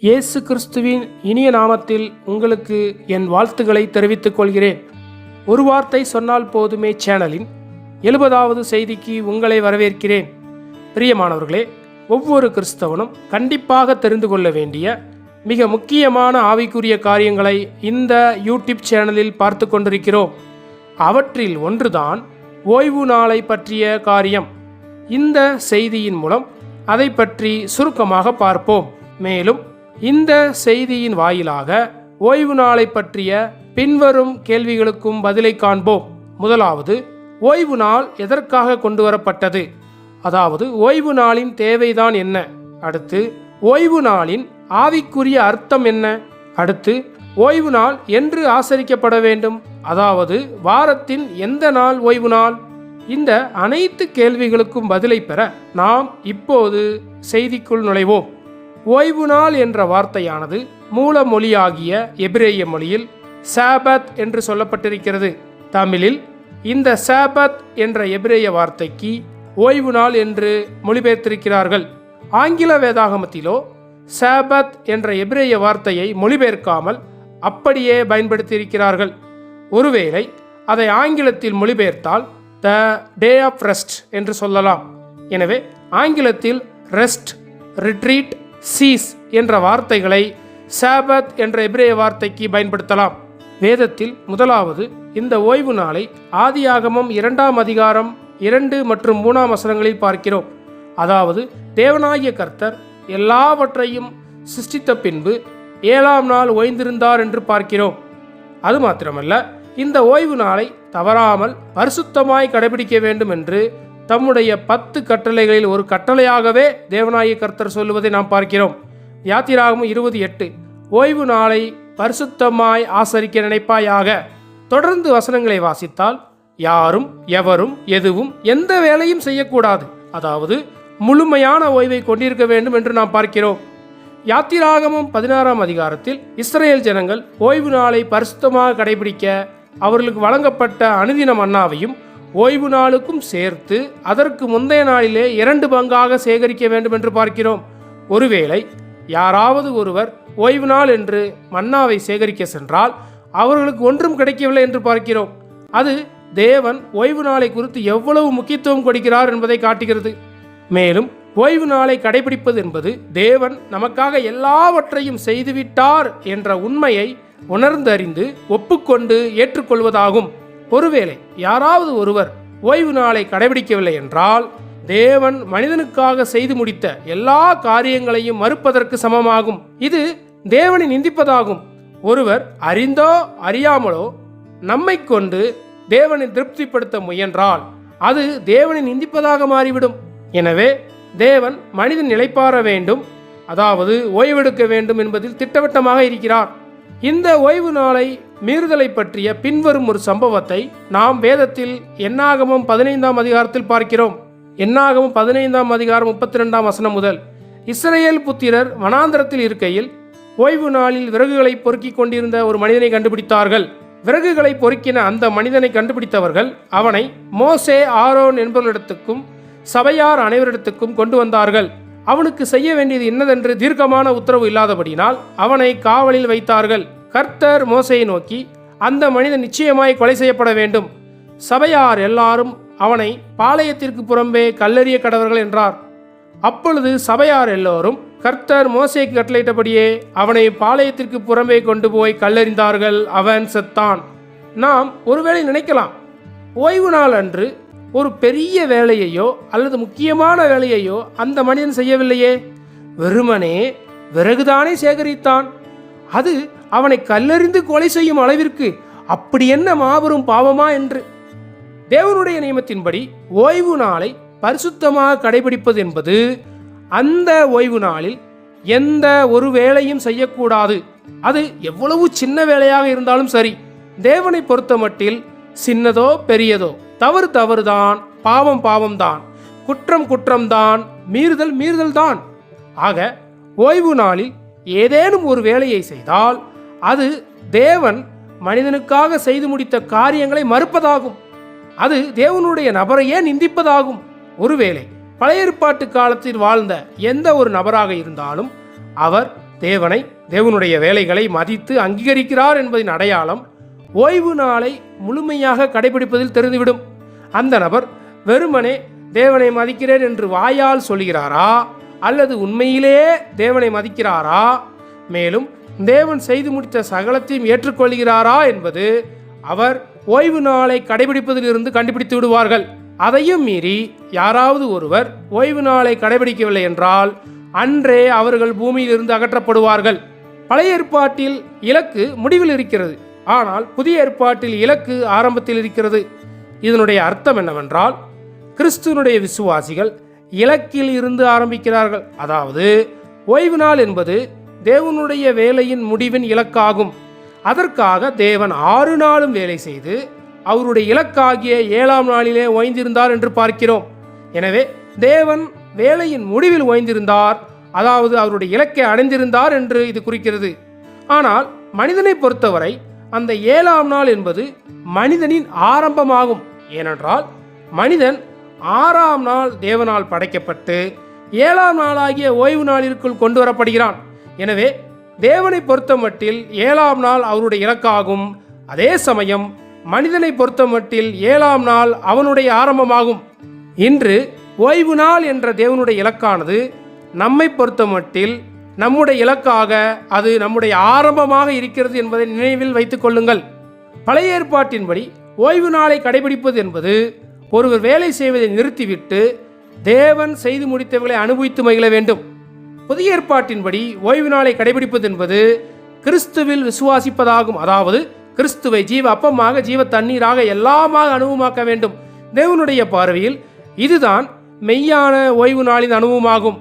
இயேசு கிறிஸ்துவின் இனிய நாமத்தில் உங்களுக்கு என் வாழ்த்துக்களை தெரிவித்துக் கொள்கிறேன். ஒரு வார்த்தை சொன்னால் போதுமே சேனலின் 70வது செய்திக்கு உங்களை வரவேற்கிறேன். பிரியமானவர்களே, ஒவ்வொரு கிறிஸ்தவனும் கண்டிப்பாக தெரிந்து கொள்ள வேண்டிய மிக முக்கியமான ஆவிக்குரிய காரியங்களை இந்த யூடியூப் சேனலில் பார்த்து கொண்டிருக்கிறோம். அவற்றில் ஒன்றுதான் ஓய்வு நாளை பற்றிய காரியம். இந்த செய்தியின் மூலம் அதை பற்றி சுருக்கமாக பார்ப்போம். மேலும் இந்த செய்தியின் வாயிலாக ஓய்வு நாளை பற்றிய பின்வரும் கேள்விகளுக்கும் பதிலை காண்போம். முதலாவது, ஓய்வு நாள் எதற்காக கொண்டு வரப்பட்டது? அதாவது ஓய்வு நாளின் தேவைதான் என்ன? அடுத்து, ஓய்வு நாளின் ஆவிக்குரிய அர்த்தம் என்ன? அடுத்து, ஓய்வு நாள் என்று ஆசரிக்கப்பட வேண்டும்? அதாவது வாரத்தின் எந்த நாள் ஓய்வு நாள்? இந்த அனைத்து கேள்விகளுக்கும் பதிலை பெற நாம் இப்போது செய்திக்குள் நுழைவோம். ஓய்வு நாள் என்ற வார்த்தையானது மூல மொழியாகிய எபிரேய மொழியில் சாபத் என்று சொல்லப்பட்டிருக்கிறது. தமிழில் இந்த சாபத் என்ற எபிரேய வார்த்தைக்கு ஓய்வு நாள் என்று மொழிபெயர்த்திருக்கிறார்கள். ஆங்கில வேதாகமத்திலோ சாபத் என்ற எபிரேய வார்த்தையை மொழிபெயர்க்காமல் அப்படியே பயன்படுத்தியிருக்கிறார்கள். ஒருவேளை அதை ஆங்கிலத்தில் மொழிபெயர்த்தால் த டே ஆஃப் ரெஸ்ட் என்று சொல்லலாம். எனவே ஆங்கிலத்தில் ரெஸ்ட், ரிட்ரீட், சீஸ் என்ற வார்த்தைகளை சாபத் என்ற எபிரேய வார்த்தைக்கு பயன்படுத்தலாம். வேதத்தில் முதலாவது இந்த ஓய்வு நாளை ஆதியாகமம் 2ஆம் அதிகாரம் 2 மற்றும் 3ஆம் வசனங்களில் பார்க்கிறோம். அதாவது தேவனாகிய கர்த்தர் எல்லாவற்றையும் சிருஷ்டித்த பின்பு 7ஆம் நாள் ஓய்ந்திருந்தார் என்று பார்க்கிறோம். அது மாத்திரமல்ல, இந்த ஓய்வு நாளை தவறாமல் பரிசுத்தமாய் கடைபிடிக்க வேண்டும் என்று தம்முடைய 10 கட்டளைகளில் ஒரு கட்டளையாகவே தேவனாகிய கர்த்தர் சொல்லுவதை நாம் பார்க்கிறோம். யாத்திராகமம் 20:8, ஓய்வு நாளை பரிசுத்தமாய் ஆசரிக்க நினைப்பாயாக. தொடர்ந்து வசனங்களை வாசித்தால், யாரும் எவரும் எதுவும் எந்த வேலையும் செய்யக்கூடாது, அதாவது முழுமையான ஓய்வை கொண்டிருக்க வேண்டும் என்று நாம் பார்க்கிறோம். யாத்திராகமம் 16ஆம் அதிகாரத்தில் இஸ்ரேல் ஜனங்கள் ஓய்வு நாளை பரிசுத்தமாக கடைபிடிக்க அவர்களுக்கு வழங்கப்பட்ட அனுதின மன்னாவையும் ஓய்வு நாளுக்கும் சேர்த்து அதற்கு முந்தைய நாளிலே 2 பங்காக சேகரிக்க வேண்டும் என்று பார்க்கிறோம். ஒருவேளை யாராவது ஒருவர் ஓய்வு நாள் என்று மன்னாவை சேகரிக்க சென்றால் அவர்களுக்கு ஒன்றும் கிடைக்கவில்லை என்று பார்க்கிறோம். அது தேவன் ஓய்வு நாளை குறித்து எவ்வளவு முக்கியத்துவம் கொடுக்கிறார் என்பதை காட்டுகிறது. மேலும் ஓய்வு நாளை கடைபிடிப்பது என்பது தேவன் நமக்காக எல்லாவற்றையும் செய்துவிட்டார் என்ற உண்மையை உணர்ந்தறிந்து ஒப்புக்கொண்டு ஏற்றுக்கொள்வதாகும். ஒருவேளை யாராவது ஒருவர் ஓய்வு நாளை கடைபிடிக்கவில்லை என்றால் தேவன் மனிதனுக்காக செய்து முடித்த எல்லா காரியங்களையும் மறுப்பதற்கு சமமாகும். இது தேவனை நிந்திப்பதாகும். ஒருவர் அறிந்தோ அறியாமலோ நம்மை கொண்டு தேவனை திருப்திப்படுத்த முயன்றால் அது தேவனை நிந்திப்பதாக மாறிவிடும். எனவே தேவன் மனிதன் நிலைப்பாற வேண்டும், அதாவது ஓய்வெடுக்க வேண்டும் என்பதில் திட்டவட்டமாக இருக்கிறார். இந்த ஓய்வு நாளை மீறுதலை பற்றிய பின்வரும் ஒரு சம்பவத்தை நாம் வேதத்தில் என்னாகமம் 15ஆம் அதிகாரத்தில் பார்க்கிறோம். என்னாகமம் 15ஆம் அதிகாரம் 32ஆம் வசனம் முதல், இஸ்ரவேல் புத்திரர் வனாந்தரத்தில் இருக்கையில் ஓய்வு நாளில் விறகுகளை பொறுக்கிக் கொண்டிருந்த ஒரு மனிதனை கண்டுபிடித்தார்கள். விறகுகளை பொறுக்கின அந்த மனிதனை கண்டுபிடித்தவர்கள் அவனை மோசே, ஆரோன் என்பவர்களிடத்துக்கும் சபையார் அனைவரிடத்துக்கும் கொண்டு வந்தார்கள். அவனுக்கு செய்ய வேண்டியது என்னதென்று தீர்க்கமான உத்தரவு இல்லாதபடினால் அவனை காவலில் வைத்தார்கள். கர்த்தர் மோசேயை நோக்கி, அந்த மனிதன் நிச்சயமாய் கொலை செய்யப்பட வேண்டும், சபையார் எல்லாரும் அவனை பாளையத்திற்கு புறம்பே கல்லெறிய கடவர்கள் என்றார். அப்பொழுது சபையார் எல்லோரும் கர்த்தர் மோசேக்கு கட்டளையிட்டபடியே அவனை பாளையத்திற்கு புறம்பே கொண்டு போய் கல்லெறிந்தார்கள். அவன் செத்தான். நாம் ஒருவேளை நினைக்கலாம், ஓய்வு நாள் அன்று ஒரு பெரிய வேலையையோ அல்லது முக்கியமான வேலையையோ அந்த மனிதன் செய்யவில்லையே, வெறுமனே விறகுதானே சேகரித்தான், அது அவனை கல்லெறிந்து கொலை செய்யும் அளவிற்கு அப்படி என்ன மாபெரும் பாவமா என்று. தேவனுடைய நியமத்தின்படி ஓய்வு நாளை பரிசுத்தமாக கடைபிடிப்பது என்பது அந்த ஓய்வு நாளில் எந்த ஒரு வேலையும் செய்யக்கூடாது. அது எவ்வளவு சின்ன வேலையாக இருந்தாலும் சரி, தேவனை பொறுத்த மட்டில் சின்னதோ பெரியதோ தவறு தவறுதான், பாவம் பாவம்தான், குற்றம் குற்றம்தான், மீறுதல் மீறுதல்தான். ஆக ஓய்வு நாளில் ஏதேனும் ஒரு வேலையை செய்தால் அது தேவன் மனிதனுக்காக செய்து முடித்த காரியங்களை மறுப்பதாகும். அது தேவனுடைய நபரையே நிந்திப்பதாகும். ஒருவேளை பழைய ஏற்பாட்டு காலத்தில் வாழ்ந்த எந்த ஒரு நபராக இருந்தாலும் அவர் தேவனை, தேவனுடைய வேலைகளை மதித்து அங்கீகரிக்கிறார் என்பதின் அடையாளம் ஓய்வு நாளை முழுமையாக கடைபிடிப்பதில் தெரிந்துவிடும். அந்த நபர் வெறுமனே தேவனை மதிக்கிறேன் என்று வாயால் சொல்கிறாரா, அல்லது உண்மையிலேயே தேவனை மதிக்கிறாரா, மேலும் தேவன் செய்து முடித்த சகலத்தையும் ஏற்றுக்கொள்கிறாரா என்பது அவர் ஓய்வு நாளை கடைபிடிப்பதில் இருந்து கண்டுபிடித்து விடுவார்கள். அதையும் மீறி யாராவது ஒருவர் ஓய்வு நாளை கடைபிடிக்கவில்லை என்றால் அன்றே அவர்கள் பூமியிலிருந்து அகற்றப்படுவார்கள். பழைய ஏற்பாட்டில் இலக்கு முடிவில் இருக்கிறது, ஆனால் புதிய ஏற்பாட்டில் இலக்கு ஆரம்பத்தில் இருக்கிறது. இதனுடைய அர்த்தம் என்னவென்றால், கிறிஸ்துவனுடைய விசுவாசிகள் இலக்கில் இருந்து ஆரம்பிக்கிறார்கள். அதாவது ஓய்வு நாள் என்பது தேவனுடைய வேலையின் முடிவின் இலக்காகும். அதற்காக தேவன் 6 நாளும் வேலை செய்து அவருடைய இலக்காகிய 7ஆம் நாளிலே ஓய்ந்திருந்தார் என்று பார்க்கிறோம். எனவே தேவன் வேலையின் முடிவில் ஓய்ந்திருந்தார், அதாவது அவருடைய இலக்கை அடைந்திருந்தார் என்று இது குறிக்கிறது. ஆனால் மனிதனை பொறுத்தவரை அந்த 7ஆம் நாள் என்பது மனிதனின் ஆரம்பமாகும். ஏனென்றால் மனிதன் 6ஆம் நாள் தேவனால் படைக்கப்பட்டு 7ஆம் நாளாகிய ஓய்வு நாளிற்குள் கொண்டு வரப்படுகிறான். எனவே தேவனை பொறுத்தமட்டில் 7ஆம் நாள் அவருடைய இலக்காகும். அதே சமயம் மனிதனை பொறுத்தமட்டில் 7ஆம் நாள் அவனுடைய ஆரம்பமாகும். இன்று ஓய்வு நாள் என்ற தேவனுடைய இலக்கானது நம்மை பொறுத்தமட்டில் நம்முடைய இலக்காக அது நம்முடைய ஆரம்பமாக இருக்கிறது என்பதை நினைவில் வைத்துக் கொள்ளுங்கள். பழைய ஏற்பாட்டின்படி ஓய்வு நாளை கடைபிடிப்பது என்பது ஒருவர் வேலை செய்வதை நிறுத்திவிட்டு தேவன் செய்து முடித்தவர்களை அனுபவித்து மகிழ வேண்டும். புதிய ஏற்பாட்டின்படி ஓய்வு நாளை கடைபிடிப்பது என்பது கிறிஸ்துவில் விசுவாசிப்பதாகும். அதாவது கிறிஸ்துவை ஜீவ அப்பமாக, ஜீவ தண்ணீராக, எல்லாமாக அனுபவமாக்க வேண்டும். தேவனுடைய பார்வையில் இதுதான் மெய்யான ஓய்வு நாளின் அனுபவமாகும்.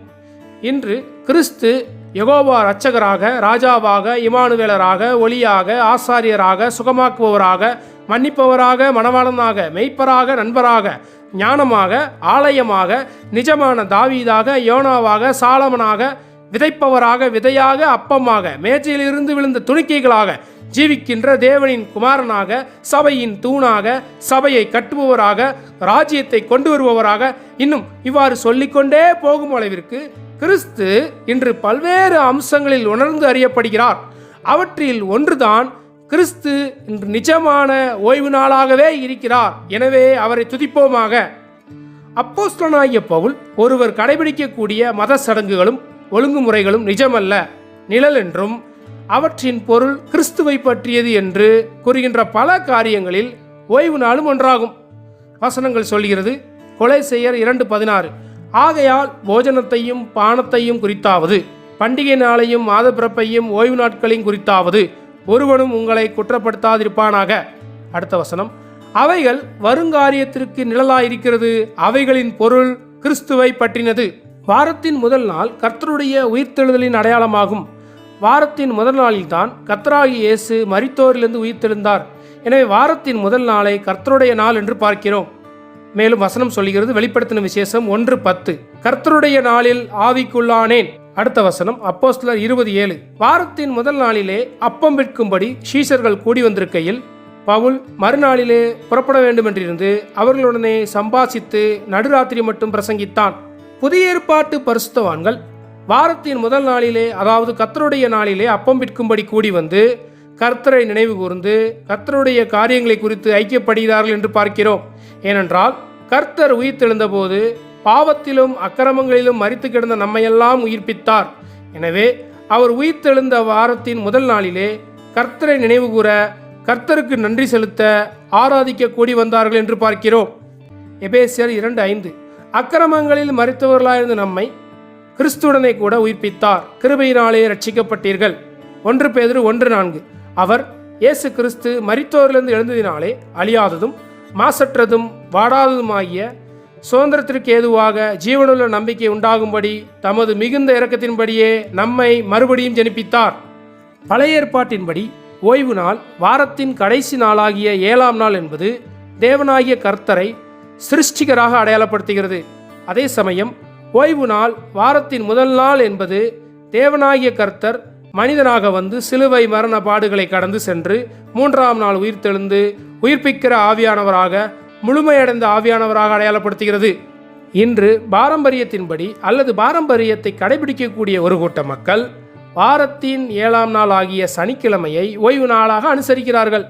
இன்று கிறிஸ்து யெகோவா இரட்சகராக, ராஜாவாக, இமானுவேலராக, ஒளியாக, ஆசாரியராக, சுகமாக்குபவராக, மன்னிப்பவராக, மணவாளனாக, மெய்ப்பராக, நண்பராக, ஞானமாக, ஆலயமாக, நிஜமான தாவீதாக, யோனாவாக, சாலமனாக, விதைப்பவராக, விதையாக, அப்பமாக, மேஜையிலிருந்து விழுந்த துணிக்கைகளாக ஜீவிக்கின்ற தேவனின் குமாரனாக, சபையின் தூணாக, சபையை கட்டுபவராக, ராஜ்யத்தை கொண்டு வருபவராக, இன்னும் இவ்வாறு சொல்லிக்கொண்டே போகும் அளவிற்கு கிறிஸ்து இன்று பல்வேறு அம்சங்களில் உணர்ந்து அறியப்படுகிறார். அவற்றில் ஒன்றுதான் கிறிஸ்து இன்று நிஜமான ஓய்வு நாளாகவே இருக்கிறார். எனவே அவரை துதிப்போமாக. அப்போஸ்தலனாகிய பவுல், ஒருவர் கடைபிடிக்கக்கூடிய மத சடங்குகளும் ஒழுங்குமுறைகளும் நிஜமல்ல, நிழல் என்றும் அவற்றின் பொருள் கிறிஸ்துவை பற்றியது என்று கூறுகின்ற பல காரியங்களில் ஓய்வு நாளும் ஒன்றாகும். வசனங்கள் சொல்கிறது, கொலைசெயர் 2:16, ஆகையால் போஜனத்தையும் பானத்தையும் குறித்தாவது, பண்டிகை நாளையும் மாத பிறப்பையும் ஓய்வு நாட்களையும் குறித்தாவது ஒருவனும் உங்களை குற்றப்படுத்தாதிருப்பானாக. அடுத்த வசனம், அவைகள் வருங்காரியத்திற்கு நிழலாயிருக்கிறது, அவைகளின் பொருள் கிறிஸ்துவை பற்றினது. வாரத்தின் முதல் நாள் கர்த்தருடைய உயிர்த்தெழுதலின் அடையாளமாகும். வாரத்தின் முதல் நாளில்தான் கர்த்தராகிய இயேசு மரித்தோரிலிருந்து உயிர்த்தெழுந்தார். எனவே வாரத்தின் முதல் நாளை கர்த்தருடைய நாள் என்று பார்க்கிறோம். மேலும் வசனம் சொல்கிறது, வெளிப்படுத்தின விசேஷம் 1:10, கர்த்தருடைய நாளில் ஆவிக்குள்ளானேன். அடுத்த வசனம் அப்போஸ்தலர் 20:7, வாரத்தின் முதல் நாளிலே அப்பம் விற்கும்படி சீஷர்கள் கூடி வந்திருக்கையில் பவுல் மறுநாளிலே புறப்பட வேண்டும் என்றிருந்து அவர்களுடனே சம்பாசித்து நடுராத்திரி மட்டும் பிரசங்கித்தான். புதிய ஏற்பாட்டு பரிசுத்தவான்கள் வாரத்தின் முதல் நாளிலே, அதாவது கர்த்தருடைய நாளிலே அப்பம் விற்கும்படி கூடி வந்து கர்த்தரை நினைவு கூர்ந்து கர்த்தருடைய காரியங்களை குறித்து ஐக்கியப்படுகிறார்கள் என்று பார்க்கிறோம். ஏனென்றால் கர்த்தர் உயிர்த்தெழுந்த போது பாவத்திலும் அக்கிரமங்களிலும் மரித்து கிடந்த நம்மையெல்லாம் உயிர்ப்பித்தார். எனவே அவர் உயிர்த்தெழுந்த வாரத்தின் முதல் நாளிலே கர்த்தரை நினைவு கூற, கர்த்தருக்கு நன்றி செலுத்த, ஆராதிக்க கூடி வந்தார்கள் என்று பார்க்கிறோம். எபேசியர் 2:5, அக்கிரமங்களில் மரித்தவர்களாயிருந்த நம்மை கிறிஸ்துடனே கூட உயிர்ப்பித்தார், கிருபையினாலே ரட்சிக்கப்பட்டீர்கள். 1 பேதுரு 1:4, அவர் இயேசு கிறிஸ்து மரித்தோரிலிருந்து எழுந்ததினாலே அழியாததும் மாசற்றதும் வாடாததுமாகிய சுதந்திரத்திற்கு ஏதுவாக ஜீவனுள்ள நம்பிக்கை உண்டாகும்படி தமது மிகுந்த இரக்கத்தின்படியே நம்மை மறுபடியும் ஜெனிப்பித்தார். பழைய ஏற்பாட்டின்படி ஓய்வு நாள் வாரத்தின் கடைசி நாளாகிய 7ஆம் நாள் என்பது தேவனாகிய கர்த்தரை சிருஷ்டிகராக அடையாளப்படுத்துகிறது. அதே சமயம் ஓய்வு நாள் வாரத்தின் முதல் நாள் என்பது தேவனாகிய கர்த்தர் மனிதனாக வந்து சிலுவை மரண பாடுகளை கடந்து சென்று 3ஆம் நாள் உயிர்த்தெழுந்து உயிர்ப்பிக்கிற ஆவியானவராக, முழுமையடைந்த ஆவியானவராக அடையாளப்படுத்துகிறது. இன்று பாரம்பரியத்தின்படி அல்லது பாரம்பரியத்தை கடைபிடிக்கக்கூடிய ஒரு கூட்ட மக்கள் வாரத்தின் 7ஆம் நாள் ஆகிய சனிக்கிழமையை ஓய்வு நாளாக அனுசரிக்கிறார்கள்.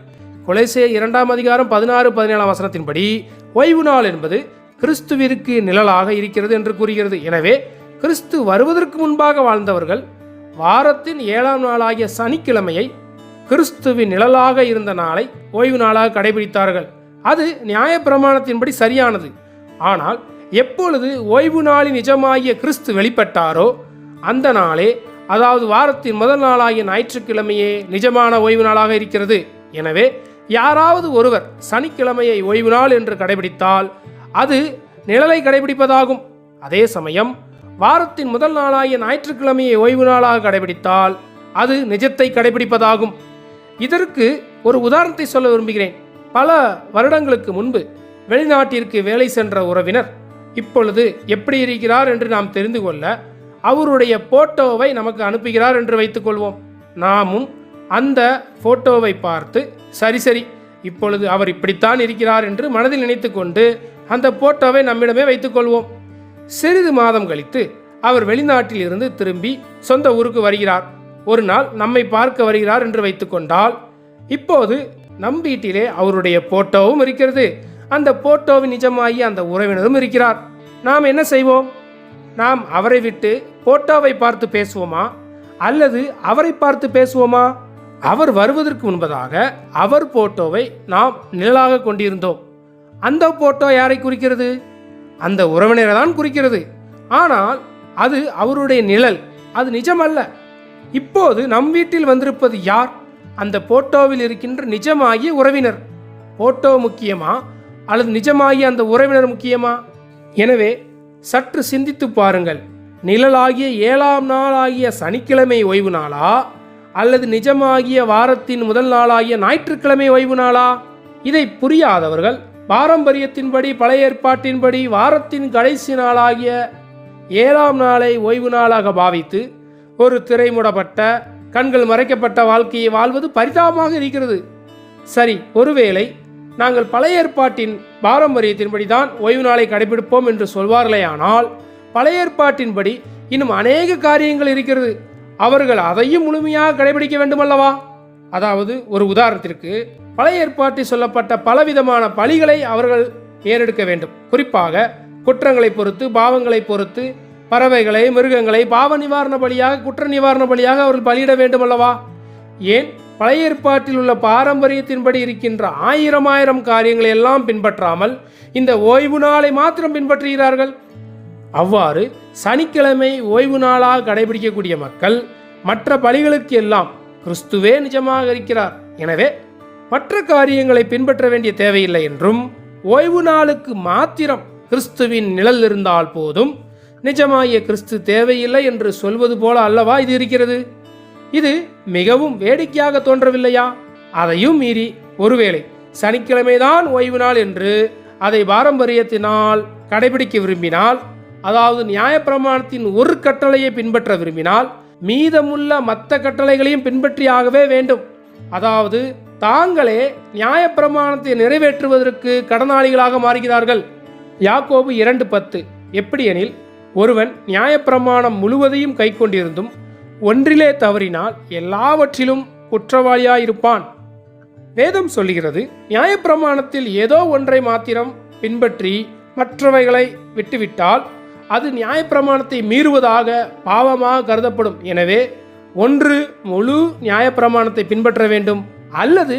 கொலோசியர் 2ஆம் அதிகாரம் 16-17 வசனத்தின்படி ஓய்வு நாள் என்பது கிறிஸ்துவிற்கு நிழலாக இருக்கிறது என்று கூறுகிறது. எனவே கிறிஸ்து வருவதற்கு முன்பாக வாழ்ந்தவர்கள் வாரத்தின் 7ஆம் நாளாகிய சனிக்கிழமையை கிறிஸ்துவின் நிழலாக இருந்த நாளை ஓய்வு நாளாக கடைபிடித்தார்கள். அது நியாயப்பிரமாணத்தின்படி சரியானது. ஆனால் எப்பொழுது ஓய்வு நாளின் நிஜமாகிய கிறிஸ்து வெளிப்பட்டாரோ அந்த நாளே, அதாவது வாரத்தின் முதல் நாளாகிய ஞாயிற்றுக்கிழமையே நிஜமான ஓய்வு நாளாக இருக்கிறது. எனவே யாராவது ஒருவர் சனிக்கிழமையை ஓய்வு நாள் என்று கடைபிடித்தால் அது நிழலை கடைபிடிப்பதாகும். அதே சமயம் வாரத்தின் முதல் நாளாகிய ஞாயிற்றுக்கிழமையை ஓய்வு நாளாக கடைபிடித்தால் அது நிஜத்தை கடைபிடிப்பதாகும். இதற்கு ஒரு உதாரணத்தை சொல்ல விரும்புகிறேன். பல வருடங்களுக்கு முன்பு வெளிநாட்டிற்கு வேலை சென்ற உறவினர் இப்பொழுது எப்படி இருக்கிறார் என்று நாம் தெரிந்து கொள்ள அவருடைய போட்டோவை நமக்கு அனுப்புகிறார் என்று வைத்துக்கொள்வோம். நாமும் அந்த போட்டோவை பார்த்து சரி இப்பொழுது அவர் இப்படித்தான் இருக்கிறார் என்று மனதில் நினைத்து கொண்டு அந்த போட்டோவை நம்மிடமே வைத்துக்கொள்வோம். சிறிது மாதம் கழித்து அவர் வெளிநாட்டில் இருந்து திரும்பி சொந்த ஊருக்கு வருகிறார். ஒரு நாள் நம்மை பார்க்க வருகிறார் என்று வைத்துக்கொண்டால் இப்போது நம் வீட்டிலே அவருடைய போட்டோவும் இருக்கிறது, அந்த போட்டோவின் நிஜமாகி அந்த உறவினரும் இருக்கிறார். நாம் என்ன செய்வோம்? நாம் அவரை விட்டு போட்டோவை பார்த்து பேசுவோமா அல்லது அவரை பார்த்து பேசுவோமா? அவர் வருவதற்கு முன்பதாக அவர் போட்டோவை நாம் நிழலாக கொண்டிருந்தோம். அந்த போட்டோ யாரை குறிக்கிறது? அந்த உறவினரை தான் குறிக்கிறது. ஆனால் அது அவருடைய நிழல், அது நிஜமல்ல. இப்போது நம் வீட்டில் வந்திருப்பது யார்? அந்த போட்டோவில் இருக்கின்ற நிஜமாகிய உறவினர். போட்டோ முக்கியமா அல்லது நிஜமாகிய அந்த உறவினர் முக்கியமா? எனவே சற்று சிந்தித்து பாருங்கள். நிழலாகிய 7ஆம் நாள் ஆகிய சனிக்கிழமை ஓய்வு நாளா அல்லது நிஜமாகிய வாரத்தின் முதல் நாளாகிய ஞாயிற்றுக்கிழமை ஓய்வு நாளா? இதை புரியாதவர்கள் பாரம்பரியத்தின்படி, பழைய ஏற்பாட்டின்படி வாரத்தின் கடைசி நாளாகிய 7ஆம் நாளை ஓய்வு நாளாக பாவித்து ஒரு திரைமுடப்பட்ட, கண்கள் மறைக்கப்பட்ட வாழ்க்கையை வாழ்வது பரிதாபமாக இருக்கிறது. சரி, ஒருவேளை நாங்கள் பழைய ஏற்பாட்டின் பாரம்பரியத்தின்படி தான் ஓய்வு நாளை கடைபிடிப்போம் என்று சொல்வார்களேயானால், பழைய ஏற்பாட்டின்படி இன்னும் அநேக காரியங்கள் இருக்கிறது. அவர்கள் அதையும் முழுமையாக கடைபிடிக்க வேண்டுமல்லவா? அதாவது ஒரு உதாரணத்திற்கு பழைய ஏற்பாட்டில் சொல்லப்பட்ட பலவிதமான பலிகளை அவர்கள் ஏறெடுக்க வேண்டும். குறிப்பாக குற்றங்களை பொறுத்து, பாவங்களை பொறுத்து, பறவைகளை, மிருகங்களை பாவ நிவாரண பலியாக, குற்ற நிவாரண பலியாக அவர்கள் பலியிட வேண்டுமல்லவா? ஏன் பழைய ஏற்பாட்டில் உள்ள பாரம்பரியத்தின்படி இருக்கின்ற ஆயிரம் காரியங்களை எல்லாம் பின்பற்றாமல் இந்த ஓய்வு நாளை மாத்திரம் பின்பற்றுகிறார்கள்? அவ்வாறு சனிக்கிழமை ஓய்வு நாளாக கடைபிடிக்கக்கூடிய மக்கள் மற்ற பலிகளுக்கு எல்லாம் கிறிஸ்துவே நிஜமாக இருக்கிறார், எனவே மற்ற காரியங்களை பின்பற்ற வேண்டிய தேவையில்லை என்றும், ஓய்வு நாளுக்கு மாத்திரம் கிறிஸ்துவின் நிழல் இருந்தால் போதும், நிஜமாகிய கிறிஸ்து தேவையில்லை என்று சொல்வது போல அல்லவா இது இருக்கிறது? இது மிகவும் வேடிக்கையாக தோன்றவில்லையா? அதையும் மீறி ஒருவேளை சனிக்கிழமைதான் ஓய்வு நாள் என்று அதை பாரம்பரியத்தினால் கடைபிடிக்க விரும்பினால், அதாவது நியாயப்பிரமாணத்தின் ஒரு கட்டளையை பின்பற்ற விரும்பினால், மீதமுள்ள மற்ற கட்டளைகளையும் பின்பற்றியாகவே வேண்டும். அதாவது தாங்களே நியாயப்பிரமாணத்தை நிறைவேற்றுவதற்கு கடனாளிகளாக மாறுகிறார்கள். யாக்கோபு 2:10 எப்படியெனில், ஒருவன் நியாயப்பிரமாணம் முழுவதையும் கை கொண்டிருந்தும் ஒன்றிலே தவறினால் எல்லாவற்றிலும் குற்றவாளியாயிருப்பான். வேதம் சொல்லுகிறது, நியாயப்பிரமாணத்தில் ஏதோ ஒன்றை மாத்திரம் பின்பற்றி மற்றவைகளை விட்டுவிட்டால் அது நியாயப்பிரமாணத்தை மீறுவதாக பாவமாக கருதப்படும். எனவே ஒன்று முழு நியாயப்பிரமாணத்தை பின்பற்ற வேண்டும், அல்லது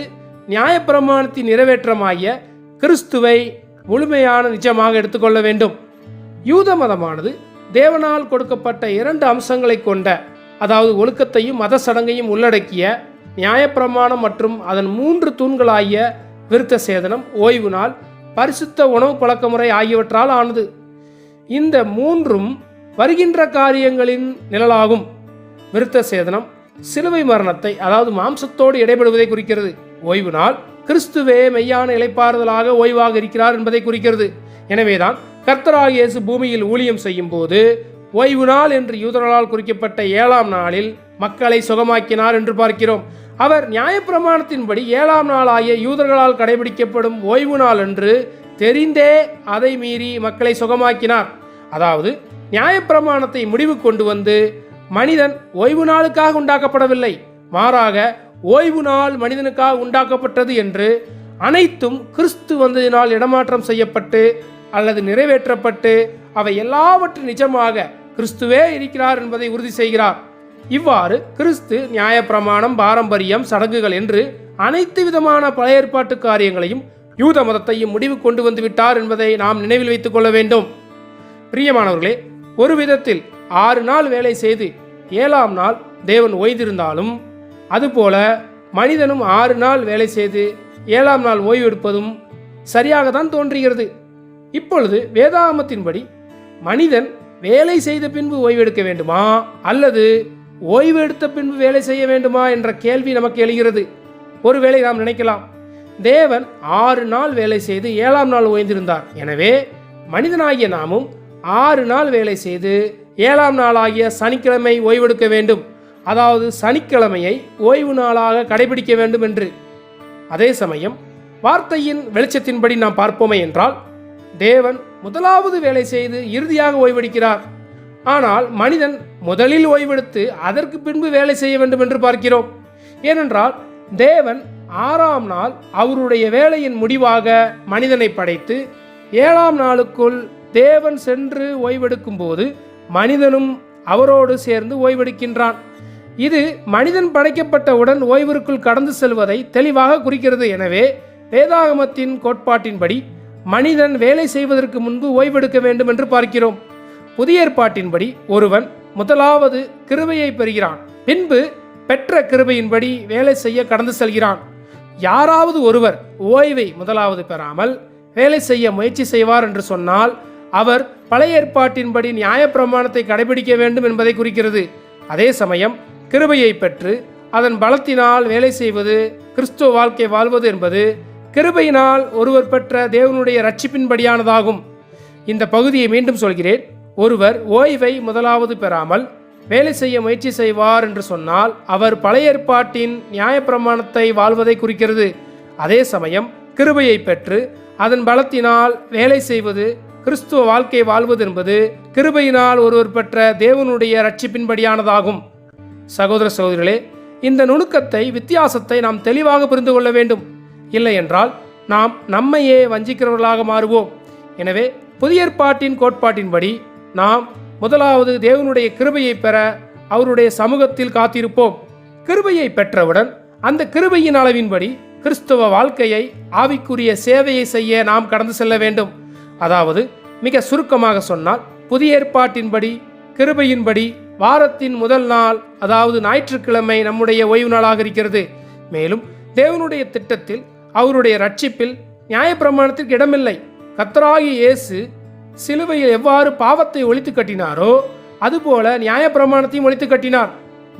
நியாயப்பிரமாணத்தின் நிறைவேற்றமாகிய கிறிஸ்துவை முழுமையான நிஜமாக எடுத்துக்கொள்ள வேண்டும். யூத மதமானது தேவனால் கொடுக்கப்பட்ட 2 அம்சங்களை கொண்ட, அதாவது ஒழுக்கத்தையும் மத சடங்கையும் உள்ளடக்கிய நியாயப்பிரமாணம் மற்றும் அதன் 3 தூண்களாகிய விருத்த சேதனம், ஓய்வு நாள், பரிசுத்த உணவு பழக்கமுறை ஆகியவற்றால் ஆனது. இந்த 3ம் வருகின்ற காரியங்களின் நிழலாகும். விருத்த சேதனம் சிலுவை மரணத்தை, அதாவது மாம்சத்தோடு இடைபடுவதை குறிக்கிறது. ஓய்வு நாள் கிறிஸ்துவே மெய்யான இளைப்பாறுதலாக ஓய்வாக இருக்கிறார் என்பதை குறிக்கிறது. எனவேதான் கர்த்தராகிய இயேசு பூமியில் ஊழியம் செய்யும் போது ஓய்வு நாள் என்று யூதர்களால் குறிக்கப்பட்ட 7ஆம் நாளில் மக்களை சுகமாக்கினார் என்று பார்க்கிறோம். அவர் நியாயப்பிரமாணத்தின்படி 7ஆம் நாளாகிய யூதர்களால் கடைபிடிக்கப்படும் ஓய்வு நாள் என்று தெரிந்தே அதை மீறி மக்களை சுகமாக்கினார். அதாவது நியாயப்பிரமாணத்தை முடிவு கொண்டு வந்து மனிதன் ஓய்வு நாளுக்காக உண்டாக்கப்படவில்லை, மாறாக ஓய்வு நாள் மனிதனுக்காக உண்டாக்கப்பட்டது என்று அனைத்தும் கிறிஸ்து வந்ததினால் இடமாற்றம் செய்யப்பட்டு அல்லது நிறைவேற்றப்பட்டு அவை எல்லாவற்றும் நிஜமாக கிறிஸ்துவே இருக்கிறார் என்பதை உறுதி செய்கிறார். இவ்வாறு கிறிஸ்து நியாயப்பிரமாணம், பாரம்பரியம், சடங்குகள் என்று அனைத்து விதமான பழைய ஏற்பாட்டு காரியங்களையும் யூத மதத்தையும் முடிவு கொண்டு வந்து விட்டார் என்பதை நாம் நினைவில் வைத்துக் கொள்ள வேண்டும். பிரியமானவர்களே, ஒரு விதத்தில் 6 நாள் வேலை செய்து 7ஆம் நாள் தேவன் ஓய்ந்திருந்தாலும், அதுபோல மனிதனும் 6 நாள் வேலை செய்து 7ஆம் நாள் ஓய்வு எடுப்பதும் சரியாக தான் தோன்றுகிறது. இப்பொழுது வேதாகமத்தின்படி மனிதன் வேலை செய்த பின்பு ஓய்வெடுக்க வேண்டுமா அல்லது ஓய்வு எடுத்த பின்பு வேலை செய்ய வேண்டுமா என்ற கேள்வி நமக்கு எழுகிறது. ஒருவேளை நாம் நினைக்கலாம், தேவன் 6 நாள் வேலை செய்து 7ஆம் நாள் ஓய்ந்திருந்தார், எனவே மனிதனாகிய நாமும் 6 நாள் வேலை செய்து 7ஆம் நாளாகிய சனிக்கிழமை ஓய்வெடுக்க வேண்டும், அதாவது சனிக்கிழமையை ஓய்வு நாளாக கடைபிடிக்க வேண்டும் என்று. அதே சமயம் வார்த்தையின் வெளிச்சத்தின்படி நாம் பார்ப்போமே என்றால், தேவன் முதலாவது வேலை செய்து இறுதியாக ஓய்வெடுக்கிறார். ஆனால் மனிதன் முதலில் ஓய்வெடுத்து அதற்கு பின்பு வேலை செய்ய வேண்டும் என்று பார்க்கிறோம். ஏனென்றால் தேவன் 6ஆம் நாள் அவருடைய வேலையின் முடிவாக மனிதனை படைத்து 7ஆம் நாளுக்குள் தேவன் சென்று ஓய்வெடுக்கும் போது மனிதனும் அவரோடு சேர்ந்து ஓய்வெடுக்கின்றான். இது மனிதன் படைக்கப்பட்டவுடன் ஓய்விற்குள் கடந்து செல்வதை தெளிவாக குறிக்கிறது. எனவே வேதாகமத்தின் கோட்பாட்டின்படி மனிதன் வேலை செய்வதற்கு முன்பு ஓய்வெடுக்க வேண்டும் என்று பார்க்கிறோம். புதிய ஏற்பாட்டின்படி ஒருவன் முதலாவது கிருபையை பெறுகிறான், பின்பு பெற்ற கிருபையின்படி வேலை செய்ய கடந்து செல்கிறான். யாராவது ஒருவர் ஓய்வை முதலாவது பெறாமல் வேலை செய்ய முயற்சி செய்வார் என்று சொன்னால் அவர் பழைய ஏற்பாட்டின்படி நியாயப்பிரமாணத்தை கடைபிடிக்க வேண்டும் என்பதை குறிக்கிறது. அதே சமயம் கிருபையை பெற்று அதன் பலத்தினால் வேலை செய்வது, கிறிஸ்துவ வாழ்க்கை வாழ்வது என்பது கிருபையினால் ஒருவர் பெற்ற தேவனுடைய ரட்சிப்பின்படியானதாகும். இந்த பகுதியை மீண்டும் சொல்கிறேன். ஒருவர் ஓய்வை முதலாவது பெறாமல் வேலை செய்ய முயற்சி செய்வார் என்று சொன்னால் அவர் பழைய ஏற்பாட்டின் நியாயப்பிரமாணத்தை வாழ்வதை குறிக்கிறது. அதே சமயம் கிருபையை பெற்று அதன் பலத்தினால் வேலை செய்வது, கிறிஸ்துவ வாழ்க்கை வாழ்வது என்பது கிருபையினால் ஒருவர் பெற்ற தேவனுடைய ரட்சிப்பின்படியானதாகும். சகோதர சகோதரிகளே, இந்த நுணுக்கத்தை, வித்தியாசத்தை நாம் தெளிவாக புரிந்து கொள்ள வேண்டும். இல்லை என்றால் நாம் நம்மையே வஞ்சிக்கிறவர்களாக மாறுவோம். எனவே புதிய ஏற்பாட்டின் கோட்பாட்டின்படி நாம் முதலாவது தேவனுடைய கிருபையை பெற அவருடைய சமூகத்தில் காத்திருப்போம். கிருபையை பெற்றவுடன் அந்த கிருபையின் அளவின்படி கிறிஸ்துவ வாழ்க்கையை, ஆவிக்குரிய சேவையை செய்ய நாம் கடந்து செல்ல வேண்டும். அதாவது மிக சுருக்கமாக சொன்னால், புதிய ஏற்பாட்டின்படி கிருபையின்படி வாரத்தின் முதல் நாள், அதாவது ஞாயிற்றுக்கிழமை நம்முடைய ஓய்வு நாளாக இருக்கிறது. மேலும் தேவனுடைய திட்டத்தில், அவருடைய ரட்சிப்பில் நியாயப்பிரமாணத்திற்கு இடமில்லை. கர்த்தராகிய இயேசு சிலுவையில் எவ்வாறு பாவத்தை ஒழித்து கட்டினாரோ அதுபோல நியாயப்பிரமாணத்தையும் ஒழித்து கட்டினார்.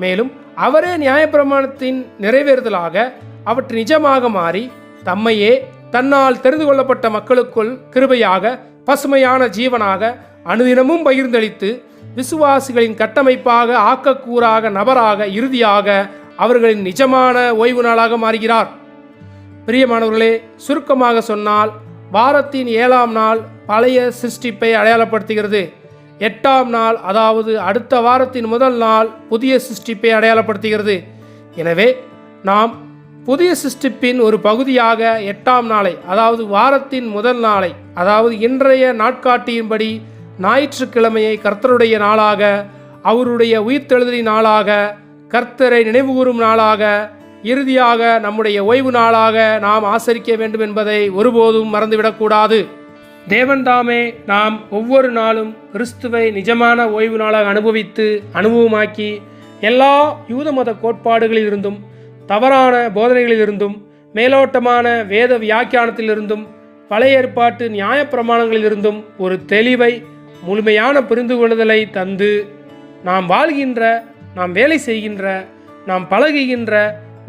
மேலும் அவரே நியாயப்பிரமாணத்தின் நிறைவேறுதலாக அவற்றை நிஜமாக மாறி தம்மையே தன்னால் தெரிந்து கொள்ளப்பட்ட மக்களுக்குள் கிருபையாக, பசுமையான ஜீவனாக அனுதினமும் பகிர்ந்தளித்து விசுவாசிகளின் கட்டமைப்பாக, ஆக்கக்கூறாக, நபராக, இறுதியாக அவர்களின் நிஜமான ஓய்வு நாளாக மாறுகிறார். பிரியமானவர்களே, சுருக்கமாக சொன்னால் வாரத்தின் 7ஆம் நாள் பழைய சிருஷ்டிப்பை அடையாளப்படுத்துகிறது. 8ஆம் நாள், அதாவது அடுத்த வாரத்தின் முதல் நாள், புதிய சிருஷ்டிப்பை அடையாளப்படுத்துகிறது. எனவே நாம் புதிய சிருஷ்டிப்பின் ஒரு பகுதியாக 8ஆம் நாளை, அதாவது வாரத்தின் முதல் நாளை, அதாவது இன்றைய நாட்காட்டியின்படி ஞாயிற்றுக்கிழமையை கர்த்தருடைய நாளாக, அவருடைய உயிர்த்தெழுதலின் நாளாக, கர்த்தரை நினைவுகூரும் நாளாக, இறுதியாக நம்முடைய ஓய்வு நாளாக நாம் ஆசரிக்க வேண்டும் என்பதை ஒருபோதும் மறந்துவிடக்கூடாது. தேவன் தாமே நாம் ஒவ்வொரு நாளும் கிறிஸ்துவை நிஜமான ஓய்வு நாளாக அனுபவித்து அனுபவமாக்கி எல்லா யூத மத கோட்பாடுகளிலிருந்தும், தவறான போதனைகளிலிருந்தும், மேலோட்டமான வேத வியாக்கியானத்திலிருந்தும், பழைய ஏற்பாட்டு நியாயப்பிரமாணங்களிலிருந்தும் ஒரு தெளிவை, முழுமையான புரிந்து கொள்ளுதலை தந்து நாம் வாழ்கின்ற, நாம் வேலை செய்கின்ற, நாம் பழகுகின்ற,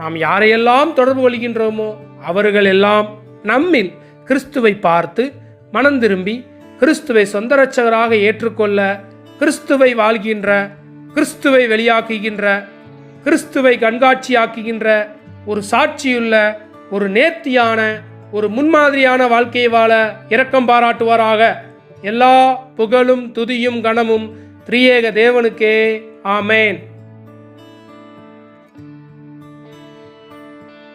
நாம் யாரையெல்லாம் தொடர்பு கொள்கின்றோமோ அவர்கள் எல்லாம் நம்மில் கிறிஸ்துவை பார்த்து மனம் திரும்பி கிறிஸ்துவை சொந்த இரட்சகராக ஏற்றுக்கொள்ள, கிறிஸ்துவை வாழ்கின்ற, கிறிஸ்துவை வெளியாக்குகின்ற, கிறிஸ்துவை கண்காட்சியாக்குகின்ற ஒரு சாட்சியுள்ள, ஒரு நேர்த்தியான, ஒரு முன்மாதிரியான வாழ்க்கையை வாழ இரக்கம் பாராட்டுவாராக. எல்லா புகழும் துதியும் கனமும் திரியேக தேவனுக்கே. ஆமேன்.